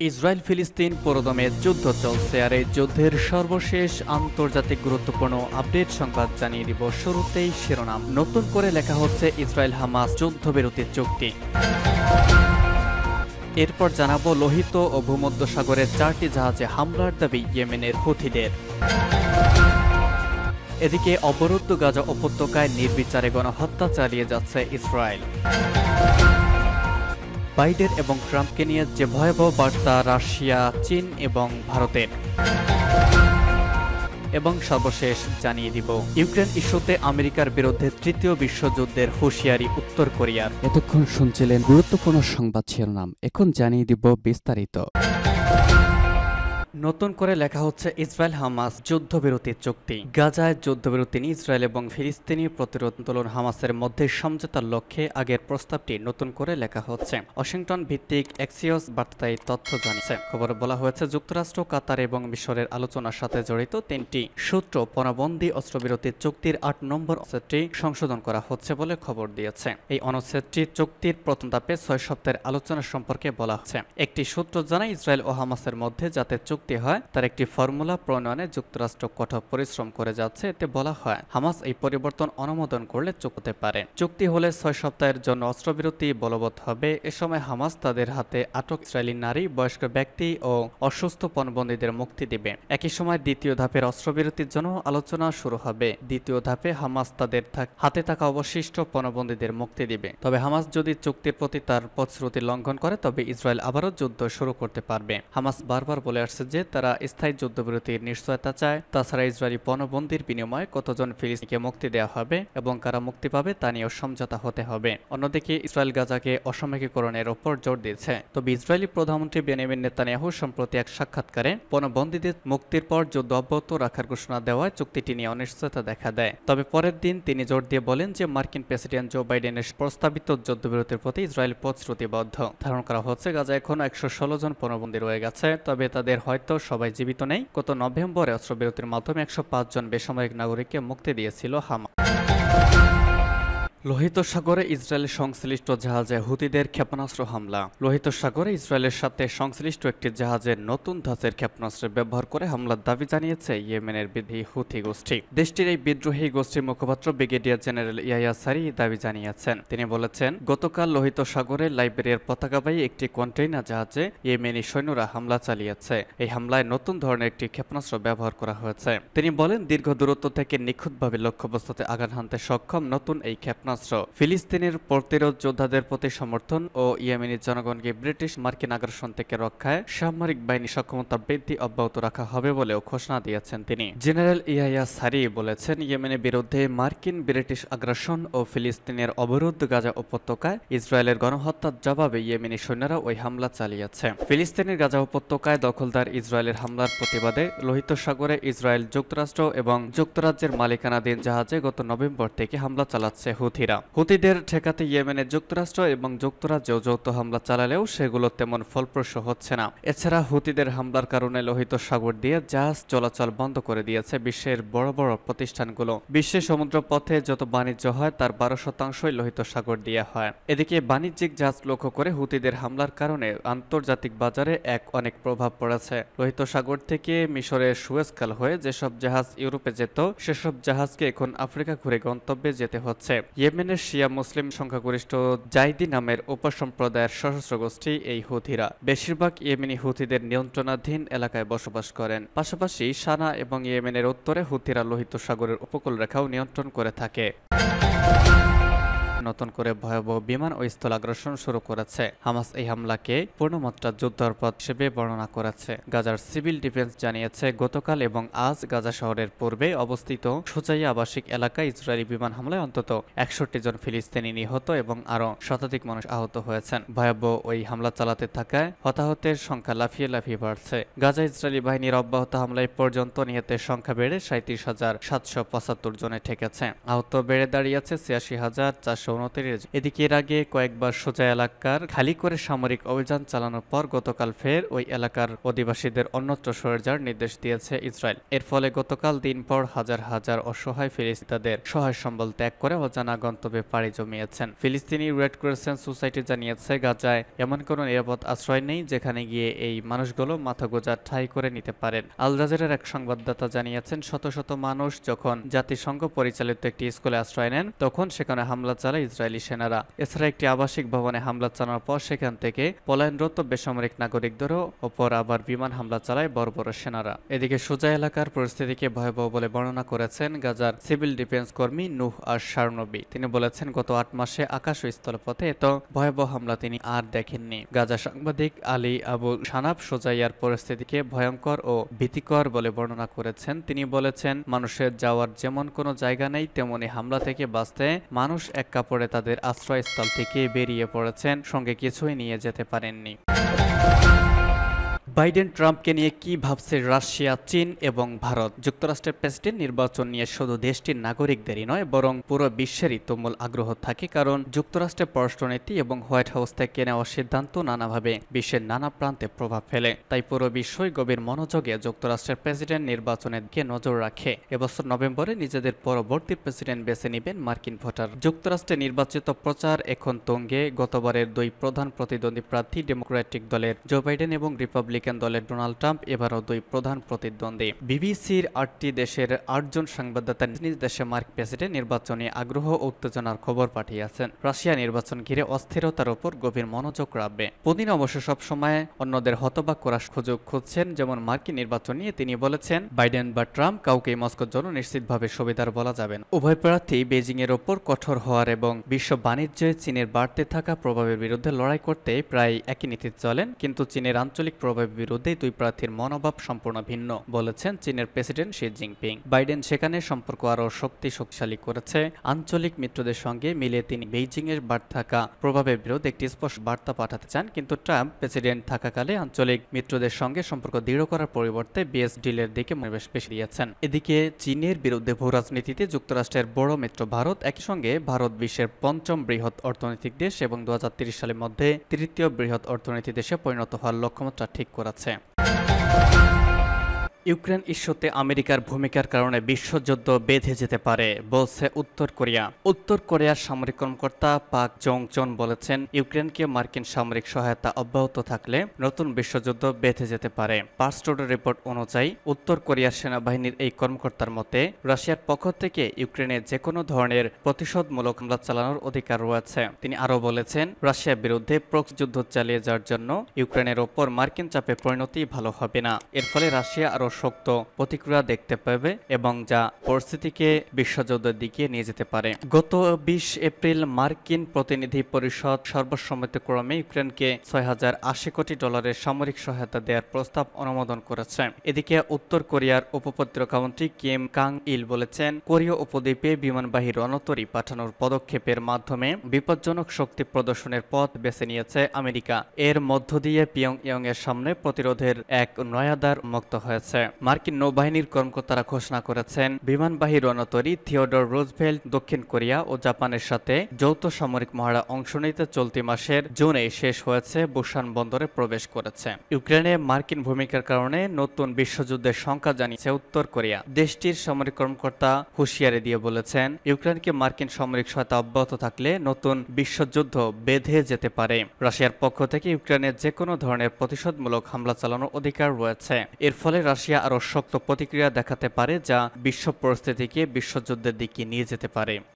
Israel ফিলিস্তিন পুরোদমে যুদ্ধ চলছে, আর এই যুদ্ধের সর্বশেষ আন্তর্জাতিক গুরুত্বপূর্ণ আপডেট সংবাদ জানিয়ে দিব। শুরুতেই শিরোনাম। নতুন করে লেখা হচ্ছে ইসরায়েল হামাস যুদ্ধবিরতি চুক্তি। এরপর জানাবো লোহিত ও ভূমধ্যসাগরের 4টি জাহাজে হামলার দাবি ইয়েমেনের হুথিদের। এদিকে অবরুদ্ধ গাজা উপত্যকায় নির্বিচারে গণহত্যা চালিয়ে যাচ্ছে ইসরায়েল। বাইডেন এবং ট্রাম্পকে নিয়ে যে ভয়াবহ বার্তা রাশিয়া, চীন এবং ভারতের। এবং সর্বশেষ জানিয়ে দিব ইউক্রেন ইস্যুতে আমেরিকার বিরুদ্ধে তৃতীয় বিশ্বযুদ্ধের হুঁশিয়ারি উত্তর কোরিয়ার। এতক্ষণ শুনছিলেন গুরুত্বপূর্ণ সংবাদ শিরোনাম, এখন জানিয়ে দিব বিস্তারিত। নতুন করে লেখা হচ্ছে ইসরায়েল হামাস যুদ্ধবিরতি চুক্তি। গাজায় যুদ্ধবিরতি নিয়ে ইসরায়েল এবং ফিলিস্তিনি প্রতিরোধ আন্দোলন হামাসের মধ্যে সমঝোতার লক্ষ্যে আগের প্রস্তাবটি নতুন করে লেখা হচ্ছে। ওয়াশিংটন ভিত্তিক এক্সিওস বার্তায় তথ্য জানিয়েছে। খবরে বলা হয়েছে যুক্তরাষ্ট্র, কাতার এবং মিশরের আলোচনার সাথে জড়িত 3টি সূত্র পণবন্দী অস্ত্রবিরতি চুক্তির 8 নম্বর অনুচ্ছেদটি সংশোধন করা হচ্ছে বলে খবর দিয়েছে। এই অনুচ্ছেদটি চুক্তির প্রথম ধাপে 6 সপ্তাহের আলোচনা সম্পর্কে বলা হচ্ছে। একটি সূত্র জানায় ইসরায়েল ও হামাসের মধ্যে যাতে চুক্তি হয় তার একটি ফর্মুলা প্রণয়নে যুক্তরাষ্ট্র কঠোর পরিশ্রম করে যাচ্ছে। এতে বলা হয় হামাস এই পরিবর্তন অনুমোদন করলে চুক্তি হতে পারে। চুক্তি হলে 6 সপ্তাহের জন্য অস্ত্রবিরতি বলবৎ হবে। এ সময় হামাস তাদের হাতে আটক ইসরায়েলি নারী, বয়স্ক ব্যক্তি ও অসুস্থ পণবন্দীদের মুক্তি দেবে। একই সময় দ্বিতীয় ধাপের অস্ত্রবিরতির জন্য আলোচনা শুরু হবে। দ্বিতীয় ধাপে হামাস তাদের হাতে থাকা অবশিষ্ট পণবন্দীদের মুক্তি দিবে। তবে হামাস যদি চুক্তির প্রতি তার প্রতিশ্রুতি লঙ্ঘন করে তবে ইসরায়েল আবারও যুদ্ধ শুরু করতে পারবে। হামাস বারবার বলে আসছে যে তারা স্থায়ী যুদ্ধবিরতির নিশ্চয়তা চায়। তাছাড়া ইসরায়েলি পণবন্দির বিনিময়ে কতজন ফিলিস্তিনিকে মুক্তি দেওয়া হবে এবং কারা মুক্তি পাবে তা নিয়েও সমঝোতা হতে হবে। অন্যদিকে ইসরায়েল গাজাকে অসামরিকীকরণের ওপর জোর দিয়েছে। তবে ইসরায়েলি প্রধানমন্ত্রী বেনিয়ামিন নেতানিয়াহু সম্প্রতি এক সাক্ষাৎকারে পণবন্দীদের মুক্তির পর যুদ্ধ অব্যাহত রাখার ঘোষণা দেওয়ায় চুক্তিটি নিয়ে অনিশ্চয়তা দেখা দেয়। তবে পরের দিন তিনি জোর দিয়ে বলেন যে মার্কিন প্রেসিডেন্ট জো বাইডেনের প্রস্তাবিত যুদ্ধবিরতির প্রতি ইসরায়েল প্রতিশ্রুতিবদ্ধ। ধারণা করা হচ্ছে গাজায় এখনো 116 জন পণবন্দী রয়ে গেছে, তবে তাদের হয়তো সবাই জীবিত নেই। গত নভেম্বরে অস্ত্রবিরতির মাধ্যমে 105 জন বেসামরিক নাগরিককে মুক্তি দিয়েছিল হামাস। লোহিত সাগরে ইসরায়েলের সংশ্লিষ্ট জাহাজে হুতিদের ক্ষেপণাস্ত্র হামলা। লোহিত সাগরে ইসরায়েলের সাথে সংশ্লিষ্ট একটি জাহাজের নতুন ধাঁচের ক্ষেপণাস্ত্র ব্যবহার করে হামলার দাবি জানিয়েছে ইয়েমেনের বিদ্রোহী হুথি গোষ্ঠী। দেশটির এই বিদ্রোহী গোষ্ঠীর মুখপাত্র ব্রিগেডিয়ার জেনারেল ইয়াহিয়া সারি দাবি জানিয়েছেন। তিনি বলেছেন, গতকাল লোহিত সাগরে লাইবেরিয়ার পতাকাবাহী একটি কন্টেইনার জাহাজে ইয়েমেনি সৈন্যরা হামলা চালিয়েছে। এই হামলায় নতুন ধরনের একটি ক্ষেপণাস্ত্র ব্যবহার করা হয়েছে। তিনি বলেন, দীর্ঘ দূরত্ব থেকে নিখুঁতভাবে লক্ষ্যবস্তুতে আঘাত হানতে সক্ষম নতুন এই ক্ষেপণাস্ত্র ফিলিস্তিনের প্রতিরোধ যোদ্ধাদের প্রতি সমর্থন ও ইয়েমেনি জনগণকে ব্রিটিশ মার্কিন আগ্রাসন থেকে রক্ষায় সামরিক বাহিনী সক্ষমতা বৃদ্ধি অব্যাহত রাখা হবে বলেও ঘোষণা দিয়েছেন তিনি। জেনারেল ইয়াহিয়া সারি বলেছেন, ইয়েমেনের বিরুদ্ধে মার্কিন ব্রিটিশ আগ্রাসন ও ফিলিস্তিনের অবরুদ্ধ গাজা উপত্যকায় ইসরায়েলের গণহত্যার জবাবে ইয়েমেনি সৈন্যরা ওই হামলা চালিয়েছে। ফিলিস্তিনের গাজা উপত্যকায় দখলদার ইসরায়েলের হামলার প্রতিবাদে লোহিত সাগরে ইসরায়েল, যুক্তরাষ্ট্র এবং যুক্তরাজ্যের মালিকানাধীন জাহাজে গত নভেম্বর থেকে হামলা চালাচ্ছে হুতিদের ঠেকাতে ইয়েমেনের যুক্তরাষ্ট্র এবং যুক্তরাজ্য যৌথ হামলা চালালেও সেগুলো তেমন ফলপ্রসূ হচ্ছে না। এছাড়া হুতিদের হামলার কারণে লোহিত সাগর দিয়ে জাহাজ চলাচল বন্ধ করে দিয়েছে বিশ্বের বড় বড় প্রতিষ্ঠানগুলো। বিশ্বের সমুদ্র পথে যত বাণিজ্য হয় তার 12% লোহিত সাগর দিয়ে হয়। এদিকে বাণিজ্যিক জাহাজ লক্ষ্য করে হুতিদের হামলার কারণে আন্তর্জাতিক বাজারে অনেক প্রভাব পড়েছে। লোহিত সাগর থেকে মিশরের সুয়েজ খাল হয়ে যেসব জাহাজ ইউরোপে যেত সেসব জাহাজকে এখন আফ্রিকা ঘুরে গন্তব্যে যেতে হচ্ছে। ইয়েমেনের শিয়া মুসলিম সংখ্যাগরিষ্ঠ জাইদি নামের উপসম্প্রদায়ের সশস্ত্র গোষ্ঠী এই হুথিরা বেশিরভাগ ইয়েমেনি হুথিদের নিয়ন্ত্রণাধীন এলাকায় বসবাস করেন। পাশাপাশি সানা এবং ইয়েমেনের উত্তরে হুথিরা লোহিত সাগরের উপকূল রেখাও নিয়ন্ত্রণ করে থাকে। নতুন করে ভয়াবহ বিমান ও স্থল আগ্রাসন শুরু করেছে। হামাস এই হামলাকে পূর্ণমাত্রা যুদ্ধাপরাধ হিসেবে বর্ণনা করেছে। গাজার সিভিল ডিফেন্স জানিয়েছে, গতকাল এবং আজ গাজা শহরের পূর্বে অবস্থিত সুজাইয়া আবাসিক এলাকায় ইসরায়েলি বিমান হামলায় অন্তত 61 জন ফিলিস্তিনি নিহত এবং আরও শতাধিক মানুষ আহত হয়েছেন। ভয়াবহ ওই হামলা চালাতে থাকায় হতাহতের সংখ্যা লাফিয়ে লাফিয়ে বাড়ছে। গাজা ইসরায়েলি বাহিনীর অব্যাহত হামলায় পর্যন্ত নিহতের সংখ্যা বেড়ে 37,775 জনে ঠেকেছে। আহত বেড়ে দাঁড়িয়েছে 86,400 1929। এদিকে এর আগে কয়েকবার সোজা এলাকার খালি করে সামরিক অভিযান চালানোর পর গতকাল ফের ওই এলাকার অধিবাসীদের অন্যত্র সরে যাওয়ার নির্দেশ দিয়েছে ইসরায়েল। এর ফলে গতকাল দিনভর হাজার হাজার অসহায় ফিলিস্তিনিদের সহায় সম্বল ত্যাগ করে অজানা গন্তব্যে পাড়ি জমিয়েছেন। ফিলিস্তিনি রেড ক্রিসেন্ট সোসাইটি জানিয়েছে, গাজায় এমন কোনো নিরাপদ আশ্রয় নেই যেখানে গিয়ে এই মানুষগুলো মাথা গোঁজা ঠাঁই করে নিতে পারেন। আল জাজিরার এক সংবাদদাতা জানিয়েছেন, শত শত মানুষ যখন জাতিসংঘ পরিচালিত একটি স্কুলে আশ্রয় নেন তখন সেখানে হামলা চালায় ইসরায়েলি সেনারা। এছাড়া একটি আবাসিক ভবনে হামলা চালানোর পর সেখান থেকে পলায়নরত বেসামরিক নাগরিকদেরও ওপর আবার বিমান হামলা চালায় বড় বড় সেনারা। এদিকে সোজা এলাকার পরিস্থিতিকে ভয়াবহ বলে বর্ণনা করেছেন গাজার সিভিল ডিফেন্স কর্মী নূহ আশ-শারনবী। তিনি বলেছেন, গত 8 মাসে আকাশ ও স্থলপথে এত ভয়াবহ হামলা তিনি আর দেখেননি। গাজা সাংবাদিক আলী আবু সানাব সোজাইয়ার পরিস্থিতিকে ভয়ঙ্কর ও ভীতিকর বলে বর্ণনা করেছেন। তিনি বলেছেন, মানুষের যাওয়ার যেমন কোনো জায়গা নেই, তেমনি হামলা থেকে বাঁচতে মানুষ এক কাপড়ে তাদের আশ্রয়স্থল থেকে বেরিয়ে পড়েছেন, সঙ্গে কিছুই নিয়ে যেতে পারেননি। বাইডেন ট্রাম্পকে নিয়ে কি ভাবছে রাশিয়া, চীন এবং ভারত? যুক্তরাষ্ট্রের প্রেসিডেন্ট নির্বাচন নিয়ে শুধু দেশটির নাগরিকদেরই নয়, বরং পুরো বিশ্বেরই তুমুল আগ্রহ থাকে, কারণ যুক্তরাষ্ট্রের পররাষ্ট্রনীতি এবং হোয়াইট হাউস থেকে নেওয়া সিদ্ধান্ত নানাভাবে বিশ্বের নানা প্রান্তে প্রভাব ফেলে। তাই পুরো বিশ্বই গভীর মনোযোগে যুক্তরাষ্ট্রের প্রেসিডেন্ট নির্বাচনের দিকে নজর রাখে। এবছর নভেম্বরে নিজেদের পরবর্তী প্রেসিডেন্ট বেছে নেবেন মার্কিন ভোটার। যুক্তরাষ্ট্রে নির্বাচিত প্রচার এখন তুঙ্গে। গতবারের 2 প্রধান প্রতিদ্বন্দ্বী প্রার্থী ডেমোক্রেটিক দলের জো বাইডেন এবং রিপাবলিকান দলের ডোনাল্ড ট্রাম্প এবারও 2 প্রধান প্রতিদ্বন্দ্বী। বিবিসির 8টি দেশের 8 জন সংবাদদাতা নিজ দেশে মার্কিন প্রেসিডেন্ট নির্বাচনে আগ্রহ ও উত্তেজনার খবর পাঠিয়েছেন। রাশিয়া নির্বাচন ঘিরে অস্থিরতার উপর গভীর মনোযোগ রাখবে। পুতিন অবশ্য সবসময় অন্যদের হতবাক করার সুযোগ খুঁজছেন, যেমন মার্কিন নির্বাচন নিয়ে তিনি বলেছেন, বাইডেন বা ট্রাম্প কাউকেই মস্কোর জন্য নিশ্চিতভাবে সুবিধার বলা যাবে না। উভয় প্রার্থী বেজিং এর ওপর কঠোর হওয়ার এবং বিশ্ব বাণিজ্যে চীনের বাড়তে থাকা প্রভাবের বিরুদ্ধে লড়াই করতে প্রায় একই নীতি চলেন, কিন্তু চীনের আঞ্চলিক প্রভাবের বিরুদ্ধে 2 প্রার্থীর মনোভাব সম্পূর্ণ ভিন্ন, বলেছেন চীনের প্রেসিডেন্ট শি জিনপিং। বাইডেন সেখানে সম্পর্ক আরও শক্তিশালী করেছে আঞ্চলিক মিত্রদের সঙ্গে মিলে তিনি বেইজিং এর বাড়তে থাকা প্রভাবের বিরুদ্ধে একটি স্পষ্ট বার্তা পাঠাতে চান, কিন্তু ট্রাম্প প্রেসিডেন্ট থাকাকালে আঞ্চলিক মিত্রদের সঙ্গে সম্পর্ক দৃঢ় করার পরিবর্তে বিএস ডিলের দিকে মনোনিবেশ বেশি দিয়েছেন। এদিকে চীনের বিরুদ্ধে ভূ রাজনীতিতে যুক্তরাষ্ট্রের বড় মিত্র ভারত, একই সঙ্গে ভারত বিশ্বের 5ম বৃহৎ অর্থনৈতিক দেশ এবং 2030 সালের মধ্যে 3য় বৃহৎ অর্থনৈতিক দেশে পরিণত হওয়ার লক্ষ্যমাত্রা ঠিক করেছে। ইউক্রেন ইস্যুতে আমেরিকার ভূমিকার কারণে বিশ্বযুদ্ধ বেঁধে যেতে পারে, বলছে উত্তর কোরিয়া। উত্তর কোরিয়ার সামরিক কর্মকর্তা পাক জং-চন বলেছেন, ইউক্রেনকে মার্কিন সামরিক সহায়তা অব্যাহত থাকলে নতুন বিশ্বযুদ্ধ বেঁধে যেতে পারে। পার্স টুডে রিপোর্ট অনুযায়ী উত্তর কোরিয়ার সেনাবাহিনীর এই কর্মকর্তার মতে, রাশিয়ার পক্ষ থেকে ইউক্রেনে যে কোনো ধরনের প্রতিশোধমূলক হামলা চালানোর অধিকার রয়েছে। তিনি আরও বলেছেন, রাশিয়ার বিরুদ্ধে প্রক্সি যুদ্ধ চালিয়ে যাওয়ার জন্য ইউক্রেনের ওপর মার্কিন চাপে পরিণতি ভালো হবে না। এর ফলে রাশিয়া আরও শক্ত প্রতিক্রিয়া দেখতে পাবে এবং যা পরিস্থিতিকে বিশ্বযুদ্ধের দিকে নিয়ে যেতে পারে। গত 20 এপ্রিল মার্কিন প্রতিনিধি পরিষদ সর্বসম্মতিক্রমে ইউক্রেনকে $6080 কোটি সামরিক সহায়তা দেওয়ার প্রস্তাব অনুমোদন করেছে। এদিকে উত্তর কোরিয়ার উপপ্রতিরক্ষামন্ত্রী কিম কাং ইল বলেছেন, কোরীয় উপদ্বীপে বিমানবাহী রণতরী পাঠানোর পদক্ষেপের মাধ্যমে বিপজ্জনক শক্তি প্রদর্শনের পথ বেছে নিয়েছে আমেরিকা। এর মধ্য দিয়ে পিয়ংইয়ং এর সামনে প্রতিরোধের এক নয়া দ্বার মুক্ত হয়েছে। মার্কিন নৌবাহিনীর কর্মকর্তারা ঘোষণা করেছেন, বিমানবাহী রণতরী থিওডর রুজভেল্ট দক্ষিণ কোরিয়া ও জাপানের সাথে যৌথ সামরিক মহড়া অংশ নিতে চলতি মাসের জুনে শেষ হয়েছে, বুসান বন্দরে প্রবেশ করেছে। ইউক্রেনে মার্কিন ভূমিকার কারণে নতুন বিশ্বযুদ্ধের শঙ্কা জানিয়েছে উত্তর কোরিয়া। দেশটির সামরিক কর্মকর্তা হুঁশিয়ারি দিয়ে বলেছেন, ইউক্রেনকে মার্কিন সামরিক সহায়তা অব্যাহত থাকলে নতুন বিশ্বযুদ্ধ বেঁধে যেতে পারে। রাশিয়ার পক্ষ থেকে ইউক্রেনের যে কোনো ধরনের প্রতিশোধমূলক হামলা চালানোর অধিকার রয়েছে। এর ফলে রাশিয়া আরও শক্ত প্রতিক্রিয়া দেখাতে পারে, যা বিশ্ব পরিস্থিতিকে বিশ্বযুদ্ধের দিকে নিয়ে যেতে পারে।